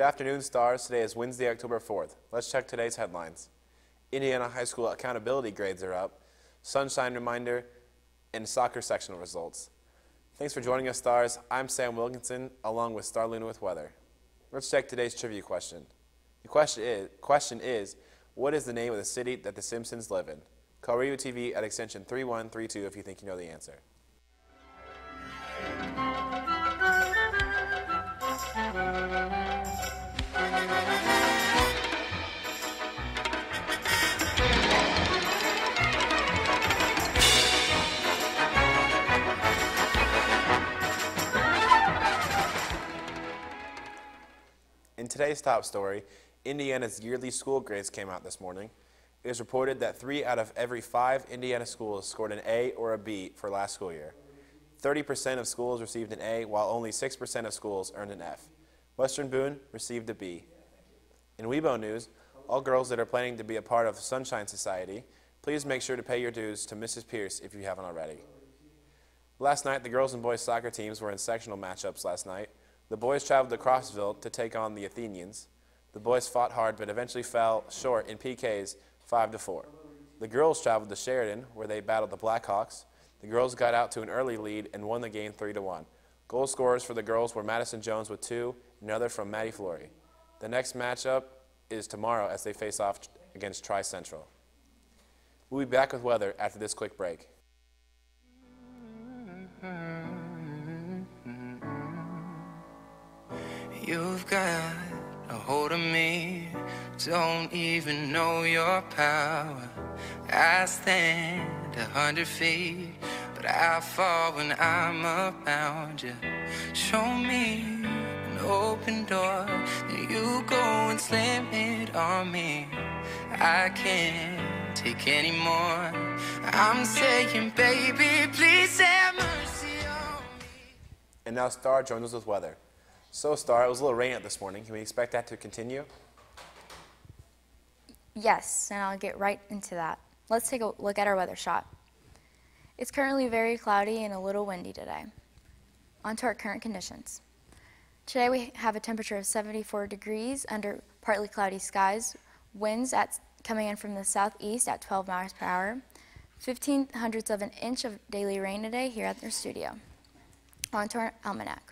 afternoon, Stars. Today is Wednesday, October 4th. Let's check today's headlines. Indiana High School accountability grades are up, sunshine reminder, and soccer sectional results. Thanks for joining us, Stars. I'm Sam Wilkinson, along with Star Luna with weather. Let's check today's trivia question. The question is, what is the name of the city that the Simpsons live in? Call Radio TV at extension 3132 if you think you know the answer. In today's top story, Indiana's yearly school grades came out this morning. It is reported that 3 out of every 5 Indiana schools scored an A or a B for last school year. 30% of schools received an A, while only 6% of schools earned an F. Western Boone received a B. In Weibo news, all girls that are planning to be a part of Sunshine Society, please make sure to pay your dues to Mrs. Pierce if you haven't already. Last night, the girls and boys soccer teams were in sectional matchups last night. The boys traveled to Crossville to take on the Athenians. The boys fought hard but eventually fell short in PKs 5-4. The girls traveled to Sheridan where they battled the Blackhawks. The girls got out to an early lead and won the game 3-1. Goal scorers for the girls were Madison Jones with 2, another from Maddie Flory. The next matchup is tomorrow as they face off against Tri-Central. We'll be back with weather after this quick break. You've got a hold of me, don't even know your power. I stand 100 feet, but I fall when I'm around you. Show me an open door, then you go and slam it on me. I can't take any more. I'm saying, baby, please have mercy on me. And now Star joins us with weather. So, Star, it was a little rainy out this morning. Can we expect that to continue? Yes, and I'll get right into that. Let's take a look at our weather shot. It's currently very cloudy and a little windy today. On to our current conditions. Today we have a temperature of 74 degrees under partly cloudy skies, winds coming in from the southeast at 12 miles per hour, 0.15 of an inch of daily rain today here at our studio. On to our almanac.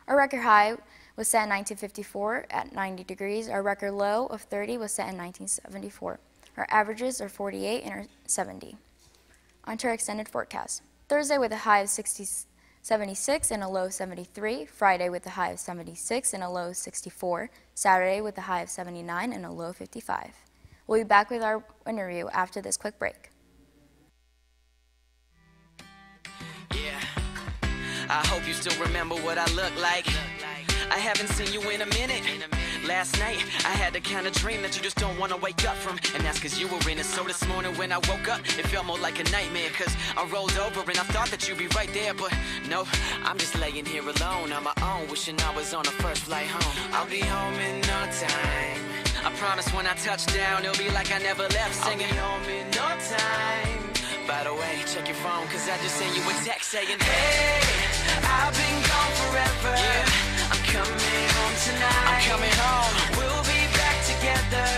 Our record high was set in 1954 at 90 degrees. Our record low of 30 was set in 1974. Our averages are 48 and are 70. On to our extended forecast. Thursday with a high of 76 and a low of 73. Friday with a high of 76 and a low of 64. Saturday with a high of 79 and a low of 55. We'll be back with our interview after this quick break. I hope you still remember what I look like. I haven't seen you in a minute. Last night, I had the kind of dream that you just don't want to wake up from. And that's cause you were in it. So this morning when I woke up, it felt more like a nightmare. Cause I rolled over and I thought that you'd be right there. But no, I'm just laying here alone on my own, wishing I was on the first flight home. I'll be home in no time. I promise when I touch down, it'll be like I never left singing. I'll be home in no time. By the way, check your phone, cause I just sent you a text saying, hey, I've been gone forever. Yeah, I'm coming home tonight. I'm coming home. We'll be back together.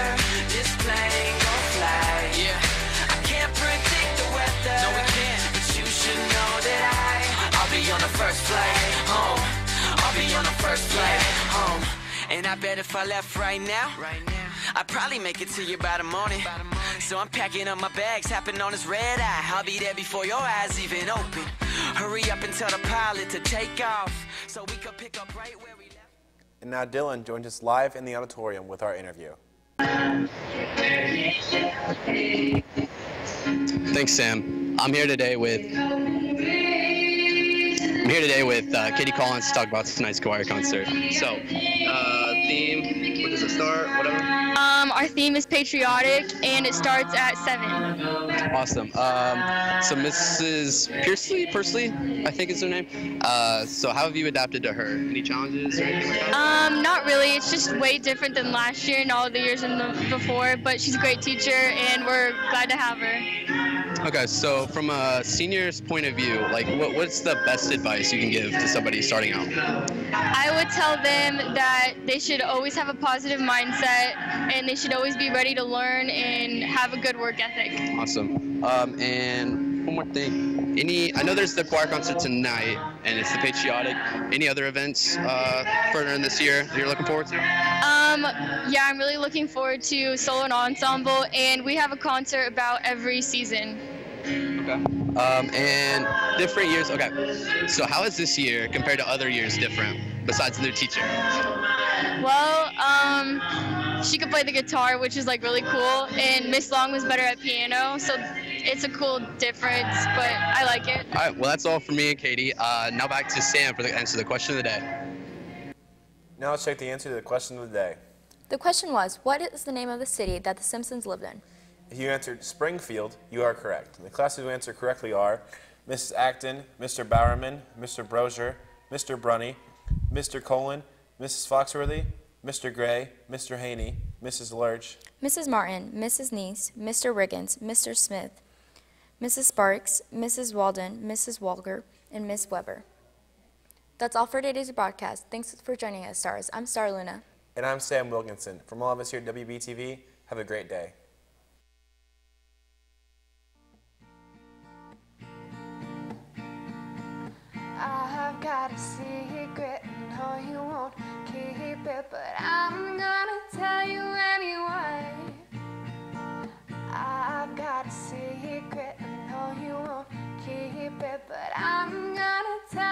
This plane gon' fly. Yeah, I can't predict the weather. No, we can't. But you should know that I'll be on the first flight home. I'll be on the first flight home. And I bet if I left right now, I'd probably make it to you by the morning. So I'm packing up my bags, tapping on this red eye. I'll be there before your eyes even open. Hurry up and tell the pilot to take off so we could pick up right where we left. And now Dylan joins us live in the auditorium with our interview. Thanks, Sam. I'm here today with Katie Collins to talk about tonight's choir concert. So, theme, what does it start, whatever? Our theme is patriotic, and it starts at 7. Awesome. So Mrs. Persley, I think is her name. So how have you adapted to her? Any challenges or anything like that? Not really. It's just way different than last year and all the years before, but she's a great teacher, and we're glad to have her. Okay, so from a senior's point of view, like what's the best advice you can give to somebody starting out? I would tell them that they should always have a positive mindset and they should always be ready to learn and have a good work ethic. Awesome. And one more thing. I know there's the choir concert tonight, and it's the patriotic. Any other events further in this year that you're looking forward to? Yeah, I'm really looking forward to solo and ensemble, and we have a concert about every season. Okay. And different years. Okay. So how is this year compared to other years different, besides the new teacher? Well, she could play the guitar, which is like really cool, and Miss Long was better at piano, so it's a cool difference, but I like it. All right. Well, that's all for me and Katie. Now back to Sam for the answer to the question of the day. Now let's check the answer to the question of the day. The question was, what is the name of the city that the Simpsons lived in? If you answered Springfield, you are correct. And the classes who answered correctly are Mrs. Acton, Mr. Bowerman, Mr. Brozier, Mr. Brunny, Mr. Colin, Mrs. Foxworthy, Mr. Gray, Mr. Haney, Mrs. Lurch, Mrs. Martin, Mrs. Neese, Mr. Riggins, Mr. Smith, Mrs. Sparks, Mrs. Walden, Mrs. Walker, and Miss Weber. That's all for today's broadcast. Thanks for joining us, Stars. I'm Star Luna. and I'm Sam Wilkinson. From all of us here at WBTV, have a great day. I've got a secret, no you won't keep it, but I'm gonna tell you anyway. I've got a secret, no you won't keep it, but I'm gonna tell